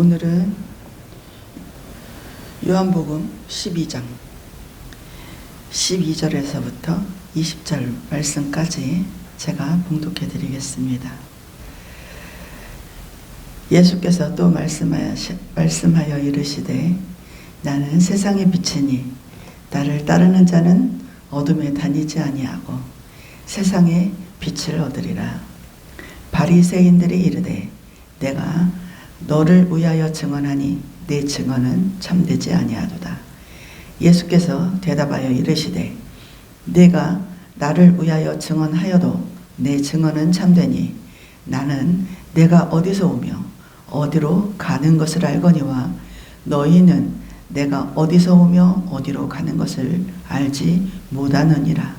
오늘은 요한복음 12장 12절에서부터 20절 말씀까지 제가 봉독해 드리겠습니다. 예수께서 또 말씀하여 이르시되 나는 세상의 빛이니 나를 따르는 자는 어둠에 다니지 아니하고 세상의 빛을 얻으리라. 바리새인들이 이르되 내가 너를 위하여 증언하니 내 증언은 참되지 아니하도다. 예수께서 대답하여 이르시되 내가 나를 위하여 증언하여도 내 증언은 참되니 나는 내가 어디서 오며 어디로 가는 것을 알거니와 너희는 내가 어디서 오며 어디로 가는 것을 알지 못하느니라.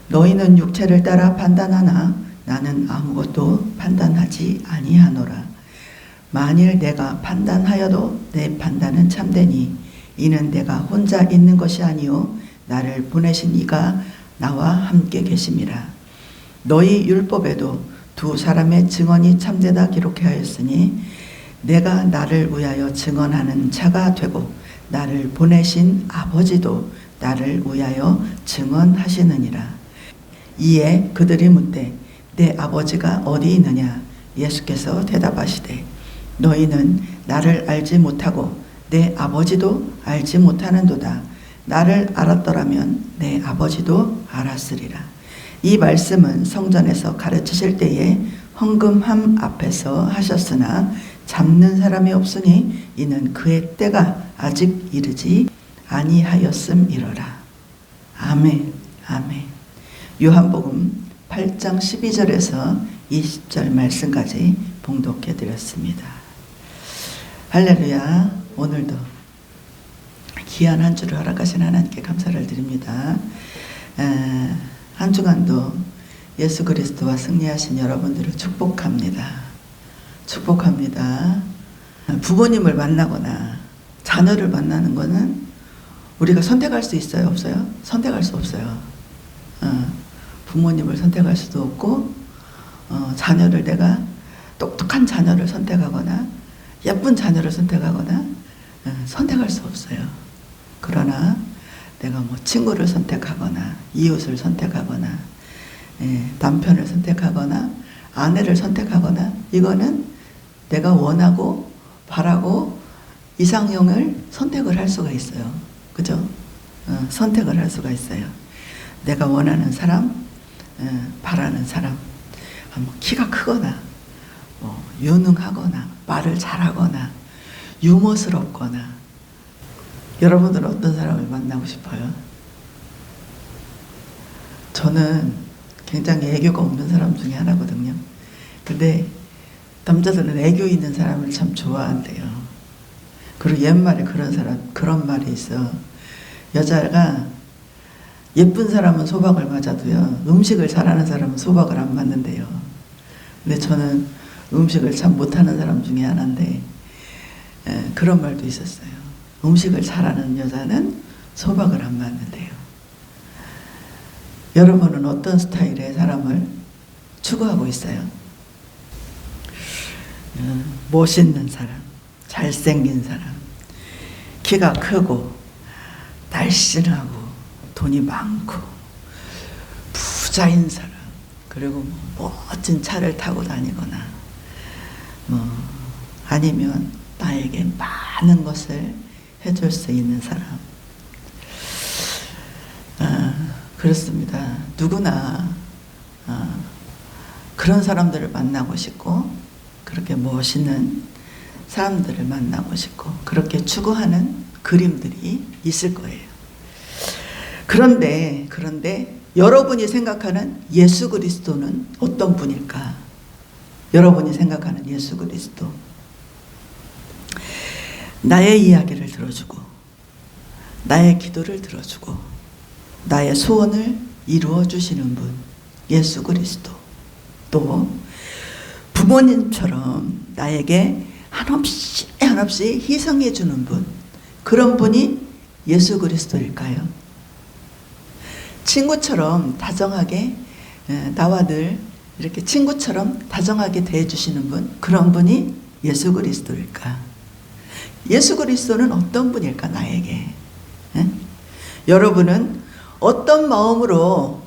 너희는 육체를 따라 판단하나 나는 아무것도 판단하지 아니하노라. 만일 내가 판단하여도 내 판단은 참되니 이는 내가 혼자 있는 것이 아니요 나를 보내신 이가 나와 함께 계심이라. 너희 율법에도 두 사람의 증언이 참되다 기록하였으니 내가 나를 위하여 증언하는 자가 되고 나를 보내신 아버지도 나를 위하여 증언하시느니라. 이에 그들이 묻되 내 아버지가 어디 있느냐? 예수께서 대답하시되 너희는 나를 알지 못하고 내 아버지도 알지 못하는도다. 나를 알았더라면 내 아버지도 알았으리라. 이 말씀은 성전에서 가르치실 때에 헌금함 앞에서 하셨으나 잡는 사람이 없으니 이는 그의 때가 아직 이르지 아니하였음이로라. 아멘. 아멘. 요한복음 8장 12절에서 20절 말씀까지 봉독해 드렸습니다. 할렐루야. 오늘도 귀한 한 주를 허락하신 하나님께 감사를 드립니다. 한 주간도 예수 그리스도와 승리하신 여러분들을 축복합니다. 축복합니다. 부모님을 만나거나 자녀를 만나는 것은 우리가 선택할 수 있어요? 없어요? 선택할 수 없어요. 부모님을 선택할 수도 없고 자녀를 내가 똑똑한 자녀를 선택하거나 예쁜 자녀를 선택하거나 선택할 수 없어요. 그러나 내가 뭐 친구를 선택하거나 이웃을 선택하거나 남편을 선택하거나 아내를 선택하거나 이거는 내가 원하고 바라고 이상형을 선택을 할 수가 있어요. 그죠? 선택을 할 수가 있어요. 내가 원하는 사람, 바라는 사람, 뭐 키가 크거나 뭐 유능하거나 말을 잘하거나 유머스럽거나. 여러분들은 어떤 사람을 만나고 싶어요? 저는 굉장히 애교가 없는 사람 중에 하나거든요. 근데 남자들은 애교 있는 사람을 참 좋아한대요. 그리고 옛말에 그런 말이 있어. 여자가 예쁜 사람은 소박을 맞아도요, 음식을 잘하는 사람은 소박을 안 맞는데요. 근데 저는 음식을 참 못하는 사람 중에 하나인데, 그런 말도 있었어요. 음식을 잘하는 여자는 소박을 안 맞는데요. 여러분은 어떤 스타일의 사람을 추구하고 있어요? 멋있는 사람, 잘생긴 사람, 키가 크고 날씬하고 돈이 많고 부자인 사람, 그리고 멋진 차를 타고 다니거나 아니면 나에게 많은 것을 해줄 수 있는 사람. 그렇습니다. 누구나 그런 사람들을 만나고 싶고 그렇게 멋있는 사람들을 만나고 싶고 그렇게 추구하는 그림들이 있을 거예요. 그런데 여러분이 생각하는 예수 그리스도는 어떤 분일까? 여러분이 생각하는 예수 그리스도, 나의 이야기를 들어주고 나의 기도를 들어주고 나의 소원을 이루어 주시는 분, 예수 그리스도. 또 부모님처럼 나에게 한없이 희생해 주는 분, 그런 분이 예수 그리스도일까요? 친구처럼 다정하게 나와 늘 이렇게 친구처럼 다정하게 대해주시는 분, 그런 분이 예수 그리스도일까? 예수 그리스도는 어떤 분일까 나에게? 에? 여러분은 어떤 마음으로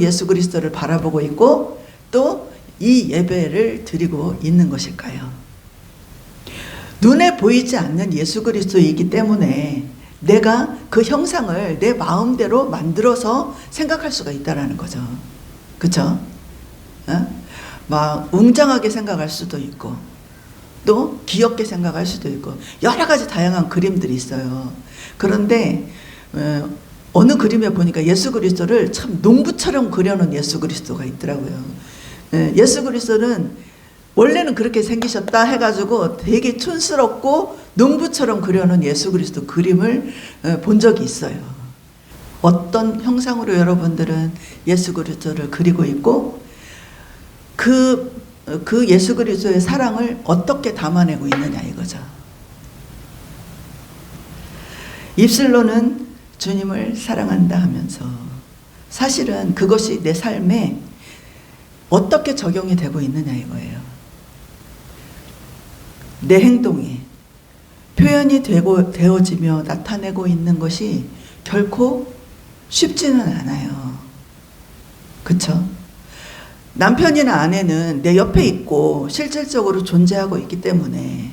예수 그리스도를 바라보고 있고 또 이 예배를 드리고 있는 것일까요? 눈에 보이지 않는 예수 그리스도이기 때문에 내가 그 형상을 내 마음대로 만들어서 생각할 수가 있다라는 거죠. 그렇죠? 막 웅장하게 생각할 수도 있고 또 귀엽게 생각할 수도 있고 여러 가지 다양한 그림들이 있어요. 그런데 어느 그림에 보니까 예수 그리스도를 참 농부처럼 그려놓은 예수 그리스도가 있더라고요. 예수 그리스도는 원래는 그렇게 생기셨다 해가지고 되게 촌스럽고 농부처럼 그려놓은 예수 그리스도 그림을 본 적이 있어요. 어떤 형상으로 여러분들은 예수 그리스도를 그리고 있고 그 예수 그리스도의 사랑을 어떻게 담아내고 있느냐 이거죠. 입술로는 주님을 사랑한다 하면서 사실은 그것이 내 삶에 어떻게 적용이 되고 있느냐 이거예요. 내 행동이 표현이 되어지며 나타내고 있는 것이 결코 쉽지는 않아요. 그쵸? 남편이나 아내는 내 옆에 있고 실질적으로 존재하고 있기 때문에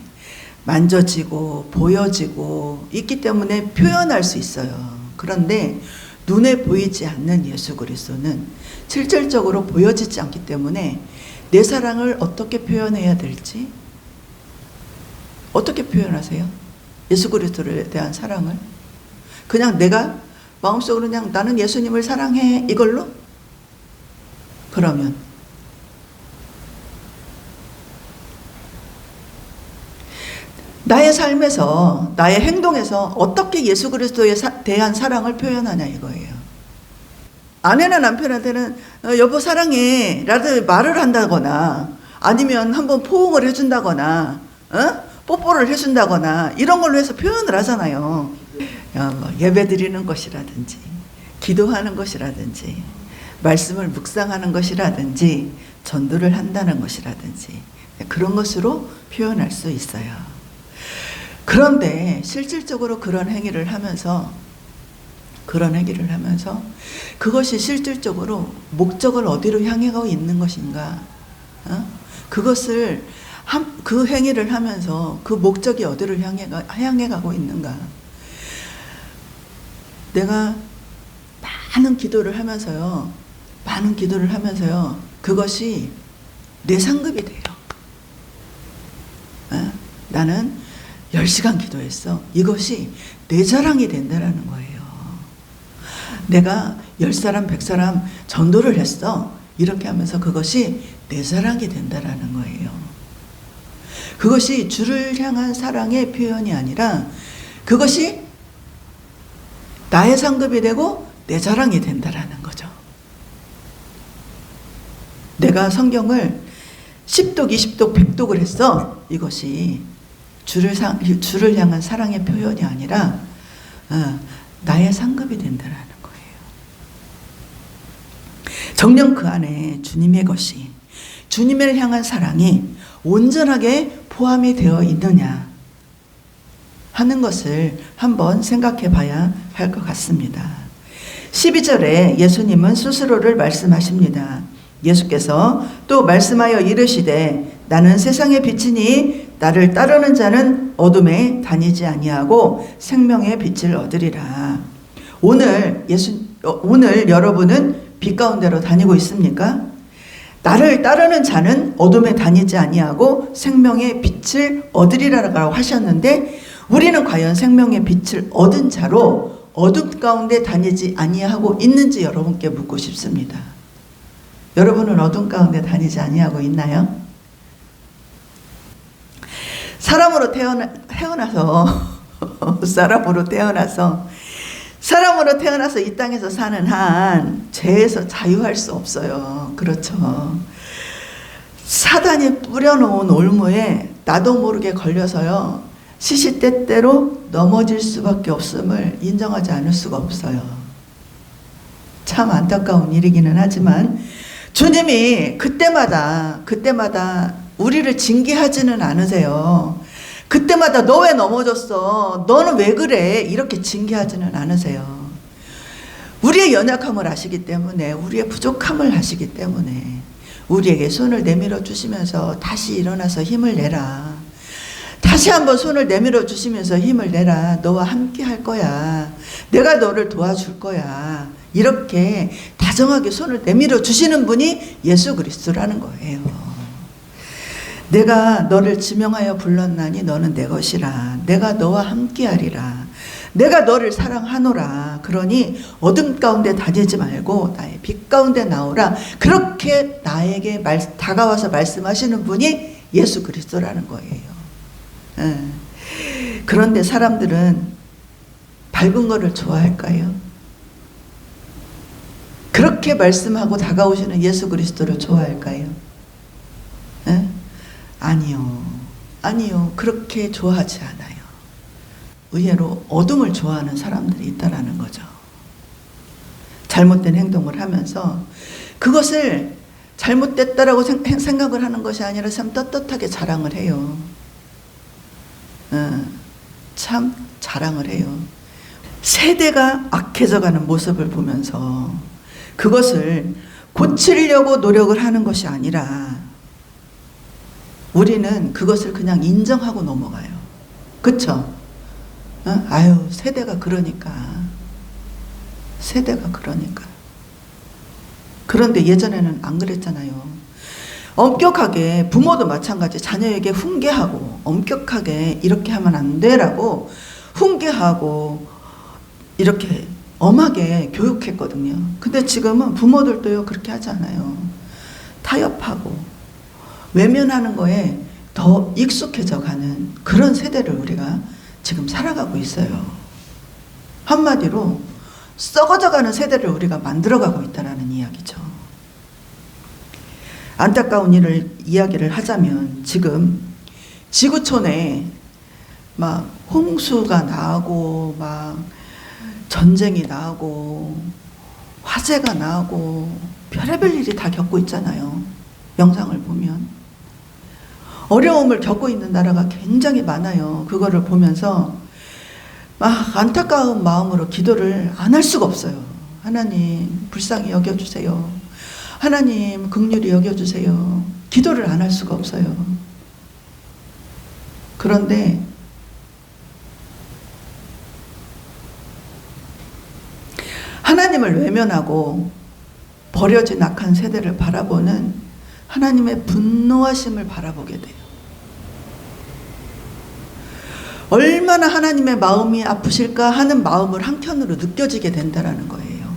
만져지고 보여지고 있기 때문에 표현할 수 있어요. 그런데 눈에 보이지 않는 예수 그리스도는 실질적으로 보여지지 않기 때문에 내 사랑을 어떻게 표현해야 될지 어떻게 표현하세요? 예수 그리스도에 대한 사랑을 그냥 내가 마음속으로 그냥 나는 예수님을 사랑해 이걸로? 그러면 나의 삶에서 나의 행동에서 어떻게 예수 그리스도에 대한 사랑을 표현하냐 이거예요. 아내나 남편한테는 여보 사랑해 라도 말을 한다거나 아니면 한번 포옹을 해준다거나 뽀뽀를 해준다거나 이런 걸로 해서 표현을 하잖아요. 뭐 예배 드리는 것이라든지 기도하는 것이라든지 말씀을 묵상하는 것이라든지 전도를 한다는 것이라든지 그런 것으로 표현할 수 있어요. 그런데 실질적으로 그런 행위를 하면서 그것이 실질적으로 목적을 어디로 향해 가고 있는 것인가? 그것을 그 행위를 하면서 그 목적이 어디를 향해 가고 있는가? 내가 많은 기도를 하면서요. 그것이 내 상급이 돼요. 나는 10시간 기도했어. 이것이 내 자랑이 된다는 거예요. 내가 10사람, 100사람 전도를 했어. 이렇게 하면서 그것이 내 자랑이 된다는 거예요. 그것이 주를 향한 사랑의 표현이 아니라 그것이 나의 상급이 되고 내 자랑이 된다는 거죠. 내가 성경을 10독, 20독, 100독을 했어. 이것이 주를 향한 사랑의 표현이 아니라 나의 상급이 된다는 거예요. 정녕 그 안에 주님의 것이 주님을 향한 사랑이 온전하게 포함이 되어 있느냐 하는 것을 한번 생각해 봐야 할 것 같습니다. 12절에 예수님은 스스로를 말씀하십니다. 예수께서 또 말씀하여 이르시되 나는 세상의 빛이니 나를 따르는 자는 어둠에 다니지 아니하고 생명의 빛을 얻으리라. 오늘 여러분은 빛 가운데로 다니고 있습니까? 나를 따르는 자는 어둠에 다니지 아니하고 생명의 빛을 얻으리라고 하셨는데 우리는 과연 생명의 빛을 얻은 자로 어둠 가운데 다니지 아니하고 있는지 여러분께 묻고 싶습니다. 여러분은 어둠 가운데 다니지 아니하고 있나요? 사람으로 태어나서 이 땅에서 사는 한 죄에서 자유할 수 없어요. 그렇죠. 사단이 뿌려놓은 올무에 나도 모르게 걸려서요. 시시때때로 넘어질 수밖에 없음을 인정하지 않을 수가 없어요. 참 안타까운 일이기는 하지만 주님이 그때마다 우리를 징계하지는 않으세요. 그때마다 너 왜 넘어졌어? 너는 왜 그래? 이렇게 징계하지는 않으세요. 우리의 연약함을 아시기 때문에, 우리의 부족함을 아시기 때문에 우리에게 손을 내밀어 주시면서 다시 일어나서 힘을 내라. 다시 한번 손을 내밀어 주시면서 힘을 내라. 너와 함께 할 거야. 내가 너를 도와줄 거야. 이렇게 다정하게 손을 내밀어 주시는 분이 예수 그리스도라는 거예요. 내가 너를 지명하여 불렀나니 너는 내 것이라. 내가 너와 함께하리라. 내가 너를 사랑하노라. 그러니 어둠 가운데 다니지 말고 나의 빛 가운데 나오라. 그렇게 나에게 다가와서 말씀하시는 분이 예수 그리스도라는 거예요. 그런데 사람들은 밝은 거를 좋아할까요? 그렇게 말씀하고 다가오시는 예수 그리스도를 좋아할까요? 아니요. 아니요. 그렇게 좋아하지 않아요. 의외로 어둠을 좋아하는 사람들이 있다라는 거죠. 잘못된 행동을 하면서 그것을 잘못됐다라고 생각을 하는 것이 아니라 참 떳떳하게 자랑을 해요. 참 자랑을 해요. 세대가 악해져가는 모습을 보면서 그것을 고치려고 노력을 하는 것이 아니라 우리는 그것을 그냥 인정하고 넘어가요. 그쵸? 아유, 세대가 그러니까. 세대가 그러니까. 그런데 예전에는 안 그랬잖아요. 엄격하게, 부모도 마찬가지, 자녀에게 훈계하고 엄격하게 이렇게 하면 안 돼라고 훈계하고 이렇게 엄하게 교육했거든요. 근데 지금은 부모들도요 그렇게 하지 않아요. 타협하고 외면하는 거에 더 익숙해져 가는 그런 세대를 우리가 지금 살아가고 있어요. 한마디로 썩어져가는 세대를 우리가 만들어가고 있다는 이야기죠. 안타까운 이야기를 하자면 지금 지구촌에 막 홍수가 나고 막 전쟁이 나고 화재가 나고 별의별 일이 다 겪고 있잖아요. 영상을 보면 어려움을 겪고 있는 나라가 굉장히 많아요. 그거를 보면서 막 안타까운 마음으로 기도를 안 할 수가 없어요. 하나님 불쌍히 여겨주세요. 하나님 긍휼히 여겨주세요. 기도를 안 할 수가 없어요. 그런데 하나님을 외면하고 버려진 악한 세대를 바라보는 하나님의 분노하심을 바라보게 돼요. 얼마나 하나님의 마음이 아프실까 하는 마음을 한켠으로 느껴지게 된다는 거예요.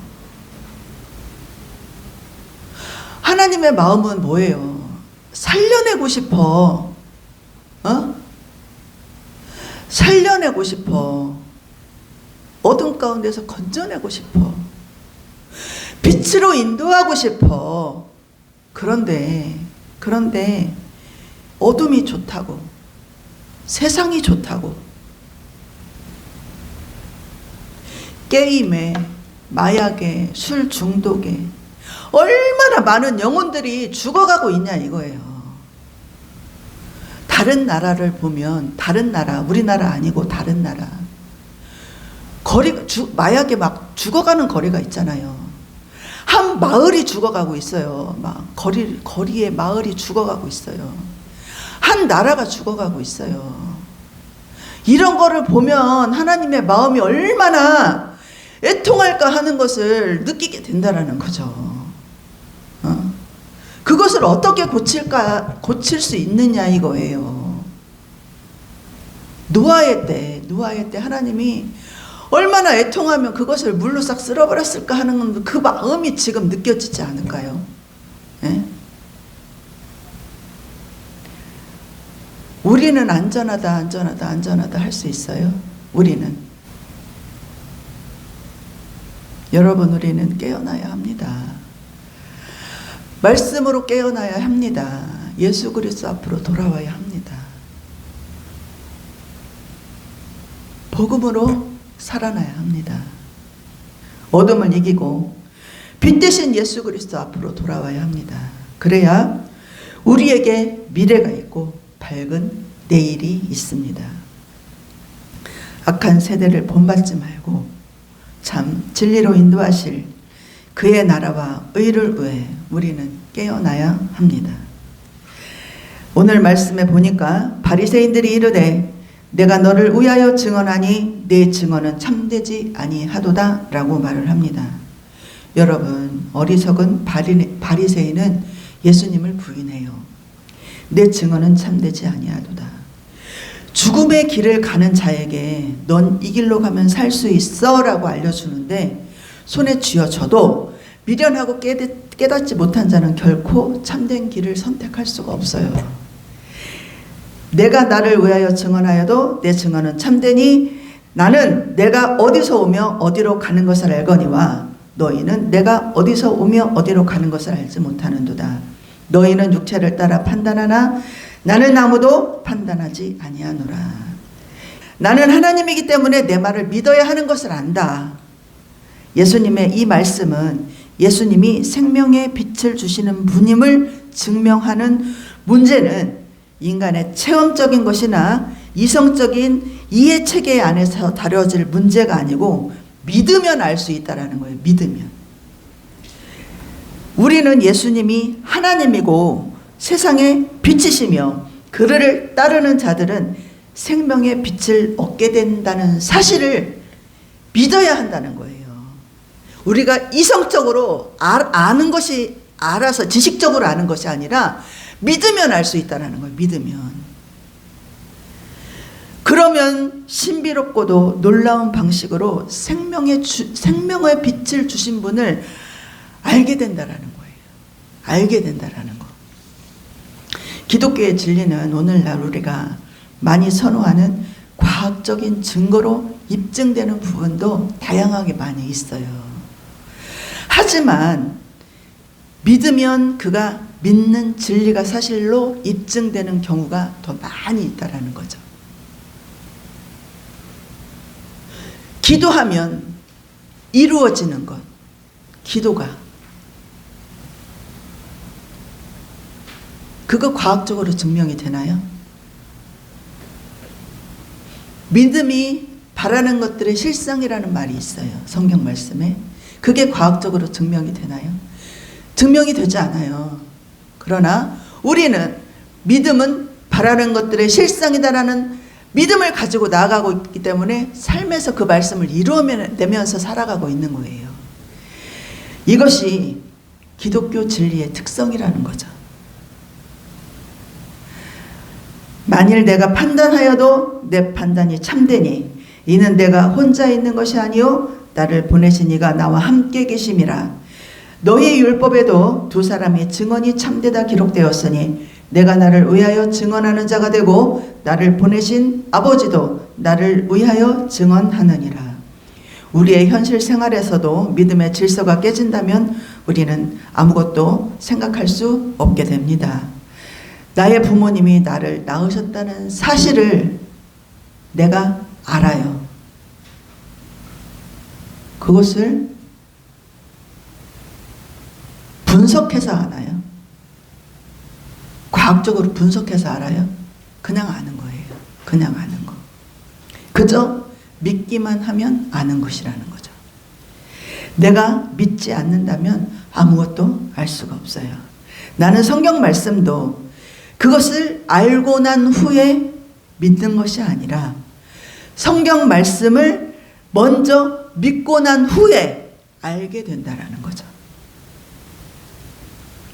하나님의 마음은 뭐예요? 살려내고 싶어. 살려내고 싶어. 어둠 가운데서 건져내고 싶어. 빛으로 인도하고 싶어. 그런데 어둠이 좋다고, 세상이 좋다고, 게임에, 마약에, 술 중독에 얼마나 많은 영혼들이 죽어가고 있냐 이거예요. 다른 나라를 보면, 다른 나라, 우리나라 아니고 다른 나라, 마약에 막 죽어가는 거리가 있잖아요. 한 마을이 죽어가고 있어요. 막 거리에 마을이 죽어가고 있어요. 한 나라가 죽어가고 있어요. 이런 거를 보면 하나님의 마음이 얼마나 애통할까 하는 것을 느끼게 된다라는 거죠. 그것을 어떻게 고칠 수 있느냐 이거예요. 노아의 때 하나님이 얼마나 애통하면 그것을 물로 싹 쓸어버렸을까 하는 그 마음이 지금 느껴지지 않을까요? 예? 우리는 안전하다 할 수 있어요. 우리는. 여러분, 우리는 깨어나야 합니다. 말씀으로 깨어나야 합니다. 예수 그리스도 앞으로 돌아와야 합니다. 복음으로 살아나야 합니다. 어둠을 이기고 빛 대신 예수 그리스도 앞으로 돌아와야 합니다. 그래야 우리에게 미래가 있고 밝은 내일이 있습니다. 악한 세대를 본받지 말고 참 진리로 인도하실 그의 나라와 의를 위해 우리는 깨어나야 합니다. 오늘 말씀에 보니까 바리새인들이 이르되 내가 너를 위하여 증언하니 내 증언은 참되지 아니하도다 라고 말을 합니다. 여러분, 어리석은 바리새인은 예수님을 부인해요. 내 증언은 참되지 아니하도다. 죽음의 길을 가는 자에게 넌 이 길로 가면 살 수 있어 라고 알려주는데 손에 쥐어져도 미련하고 깨닫지 못한 자는 결코 참된 길을 선택할 수가 없어요. 내가 나를 위하여 증언하여도 내 증언은 참되니 나는 내가 어디서 오며 어디로 가는 것을 알거니와 너희는 내가 어디서 오며 어디로 가는 것을 알지 못하는도다. 너희는 육체를 따라 판단하나 나는 아무도 판단하지 아니하노라. 나는 하나님이기 때문에 내 말을 믿어야 하는 것을 안다. 예수님의 이 말씀은 예수님이 생명의 빛을 주시는 분임을 증명하는 문제는 인간의 체험적인 것이나 이성적인 이해체계 안에서 다뤄질 문제가 아니고 믿으면 알 수 있다는 거예요. 믿으면. 우리는 예수님이 하나님이고 세상의 빛이시며 그를 따르는 자들은 생명의 빛을 얻게 된다는 사실을 믿어야 한다는 거예요. 우리가 이성적으로 아는 것이 알아서 지식적으로 아는 것이 아니라 믿으면 알 수 있다는 거예요. 믿으면. 그러면 신비롭고도 놀라운 방식으로 생명의 빛을 주신 분을 알게 된다는 거예요. 알게 된다는 거. 기독교의 진리는 오늘날 우리가 많이 선호하는 과학적인 증거로 입증되는 부분도 다양하게 많이 있어요. 하지만 믿으면 그가 믿는 진리가 사실로 입증되는 경우가 더 많이 있다는 거죠. 기도하면 이루어지는 것, 기도가. 그거 과학적으로 증명이 되나요? 믿음이 바라는 것들의 실상이라는 말이 있어요. 성경 말씀에. 그게 과학적으로 증명이 되나요? 증명이 되지 않아요. 그러나 우리는 믿음은 바라는 것들의 실상이다라는 믿음을 가지고 나아가고 있기 때문에 삶에서 그 말씀을 이루어내면서 살아가고 있는 거예요. 이것이 기독교 진리의 특성이라는 거죠. 만일 내가 판단하여도 내 판단이 참되니 이는 내가 혼자 있는 것이 아니요 나를 보내신 이가 나와 함께 계심이라. 너희 율법에도 두 사람의 증언이 참되다 기록되었으니 내가 나를 위하여 증언하는 자가 되고 나를 보내신 아버지도 나를 위하여 증언하느니라. 우리의 현실 생활에서도 믿음의 질서가 깨진다면 우리는 아무것도 생각할 수 없게 됩니다. 나의 부모님이 나를 낳으셨다는 사실을 내가 알아요. 그것을 분석해서 아나요? 과학적으로 분석해서 알아요? 그냥 아는 거예요. 그냥 아는 거. 그저 믿기만 하면 아는 것이라는 거죠. 내가 믿지 않는다면 아무것도 알 수가 없어요. 나는 성경 말씀도 그것을 알고 난 후에 믿는 것이 아니라 성경 말씀을 먼저 믿고 난 후에 알게 된다라는 거죠.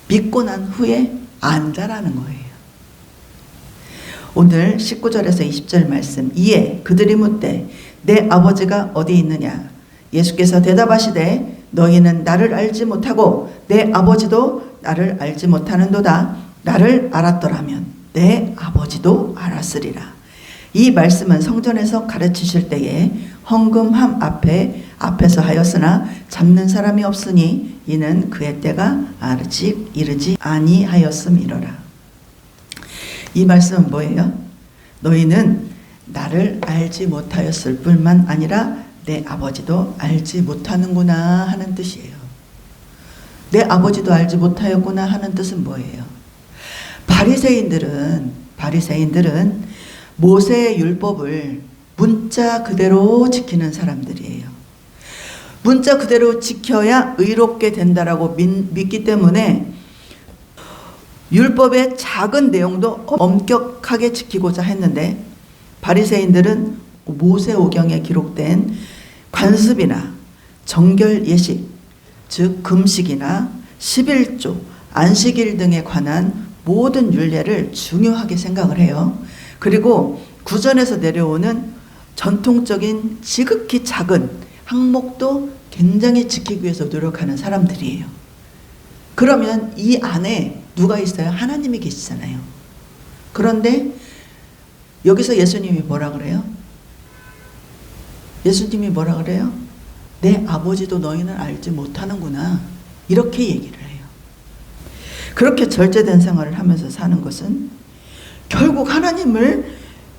믿고 난 후에 안다라는 거예요. 오늘 19절에서 20절 말씀. 이에 그들이 묻되 내 아버지가 어디 있느냐? 예수께서 대답하시되 너희는 나를 알지 못하고 내 아버지도 나를 알지 못하는도다. 나를 알았더라면 내 아버지도 알았으리라. 이 말씀은 성전에서 가르치실 때에 헌금함 앞에서 하였으나 잡는 사람이 없으니 이는 그의 때가 아직 이르지 아니하였음이로라. 이 말씀은 뭐예요? 너희는 나를 알지 못하였을 뿐만 아니라 내 아버지도 알지 못하는구나 하는 뜻이에요. 내 아버지도 알지 못하였구나 하는 뜻은 뭐예요? 바리새인들은 모세의 율법을 문자 그대로 지키는 사람들이에요. 문자 그대로 지켜야 의롭게 된다라고 믿기 때문에 율법의 작은 내용도 엄격하게 지키고자 했는데, 바리새인들은 모세오경에 기록된 관습이나 정결 예식, 즉 금식이나 11조, 안식일 등에 관한 모든 율례를 중요하게 생각을 해요. 그리고 구전에서 내려오는 전통적인 지극히 작은 항목도 굉장히 지키기 위해서 노력하는 사람들이에요. 그러면 이 안에 누가 있어요? 하나님이 계시잖아요. 그런데 여기서 예수님이 뭐라 그래요? 예수님이 뭐라 그래요? 내 아버지도 너희는 알지 못하는구나, 이렇게 얘기를 해요. 그렇게 절제된 생활을 하면서 사는 것은 결국 하나님을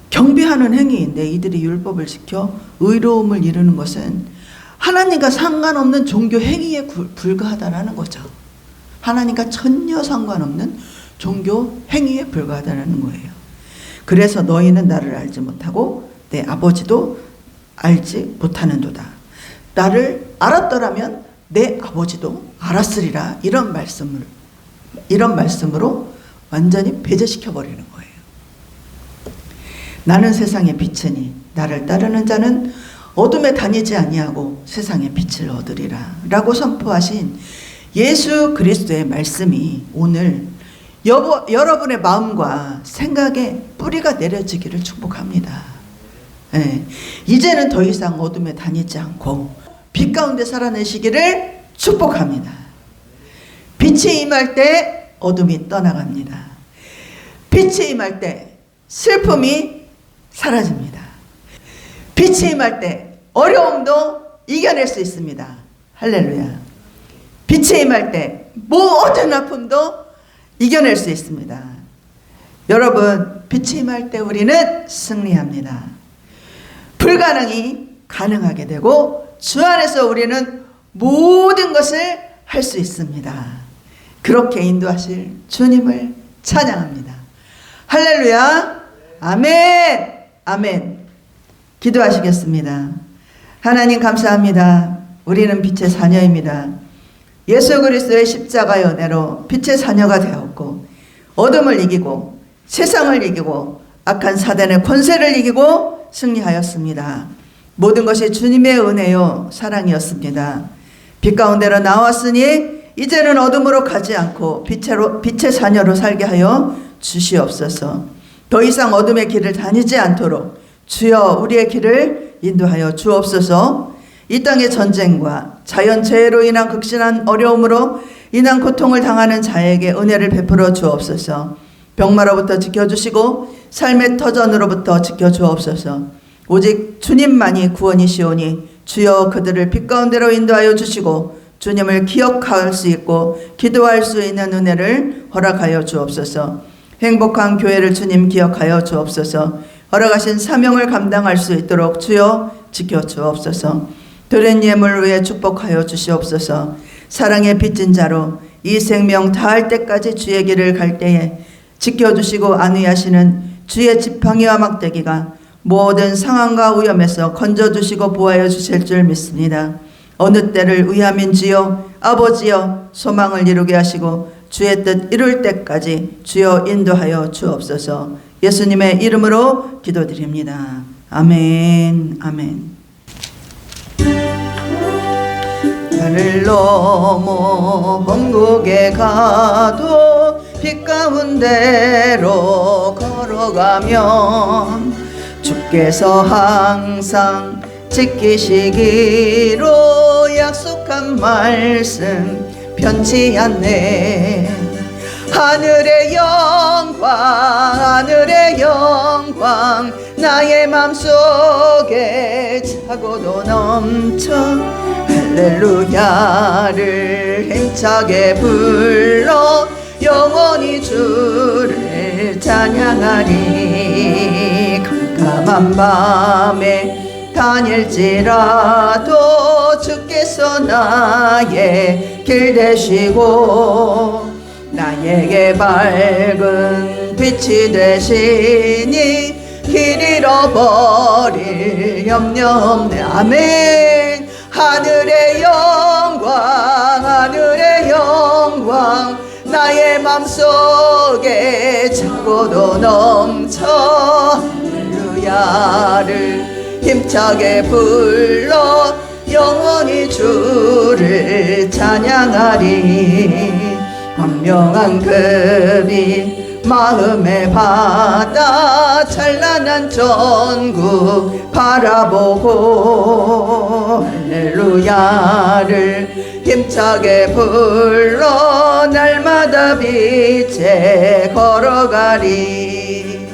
경배하는 행위인데, 이들이 율법을 지켜 의로움을 이루는 것은 하나님과 상관없는 종교 행위에 불과하다는 거죠. 하나님과 전혀 상관없는 종교 행위에 불과하다는 거예요. 그래서 너희는 나를 알지 못하고 내 아버지도 알지 못하는도다. 나를 알았더라면 내 아버지도 알았으리라. 이런 말씀으로 완전히 배제시켜 버리는 거예요. 나는 세상의 빛이니 나를 따르는 자는 어둠에 다니지 아니하고 세상의 빛을 얻으리라 라고 선포하신 예수 그리스도의 말씀이 오늘 여러분의 마음과 생각에 뿌리가 내려지기를 축복합니다. 네. 이제는 더 이상 어둠에 다니지 않고 빛 가운데 살아내시기를 축복합니다. 빛이 임할 때 어둠이 떠나갑니다. 빛이 임할 때 슬픔이 사라집니다. 빛이 임할 때 어려움도 이겨낼 수 있습니다. 할렐루야. 빛이 임할 때 모든 아픔도 이겨낼 수 있습니다. 여러분, 빛이 임할 때 우리는 승리합니다. 불가능이 가능하게 되고 주 안에서 우리는 모든 것을 할 수 있습니다. 그렇게 인도하실 주님을 찬양합니다. 할렐루야. 아멘. 아멘. 기도하시겠습니다. 하나님 감사합니다. 우리는 빛의 자녀입니다. 예수 그리스도의 십자가의 은혜로 빛의 자녀가 되었고 어둠을 이기고 세상을 이기고 악한 사단의 권세를 이기고 승리하였습니다. 모든 것이 주님의 은혜요 사랑이었습니다. 빛 가운데로 나왔으니 이제는 어둠으로 가지 않고 빛의 자녀로 살게 하여 주시옵소서. 더 이상 어둠의 길을 다니지 않도록 주여 우리의 길을 인도하여 주옵소서. 이 땅의 전쟁과 자연재해로 인한 극심한 어려움으로 인한 고통을 당하는 자에게 은혜를 베풀어 주옵소서. 병마로부터 지켜주시고 삶의 터전으로부터 지켜주옵소서. 오직 주님만이 구원이시오니 주여 그들을 빛 가운데로 인도하여 주시고 주님을 기억할 수 있고 기도할 수 있는 은혜를 허락하여 주옵소서. 행복한 교회를 주님 기억하여 주옵소서. 허락하신 사명을 감당할 수 있도록 주여 지켜주옵소서. 드린 예물 위에 축복하여 주시옵소서. 사랑의 빚진 자로 이 생명 다할 때까지 주의 길을 갈 때에 지켜주시고 안위하시는 주의 지팡이와 막대기가 모든 상황과 위험에서 건져주시고 보호하여 주실 줄 믿습니다. 어느 때를 위함인지요 아버지여 소망을 이루게 하시고 주의 뜻 이룰 때까지 주여 인도하여 주옵소서. 예수님의 이름으로 기도드립니다. 아멘. 아멘. 하늘 넘어 먼 곳에 가도 빛 가운데로 걸어가면 주께서 항상 지키시기로 약속한 말씀 변치 않네. 하늘의 영광 나의 맘속에 차고도 넘쳐 할렐루야를 힘차게 불러 영원히 주를 찬양하리. 캄캄한 밤에 다닐지라도 주께서 나의 길 되시고 나에게 밝은 빛이 되시니 길 잃어버릴 염려 없네. 아멘. 하늘의 영광 하늘의 영광 나의 맘속에 차고도 넘쳐. 할렐루야를 힘차게 불러 영원히 주를 찬양하리. 광명한 금이 마음의 바다 찬란한 전국 바라보고 할렐루야를 힘차게 불러 날마다 빛에 걸어가리.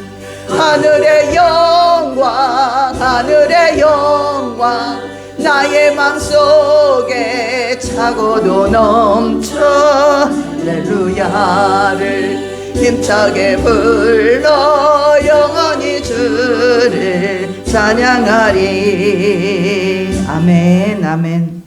하늘의 영광 하늘의 영광 나의 맘속에 차고도 넘쳐. 할렐루야를 힘차게 불러 영원히 주를 찬양하리. 아멘 아멘.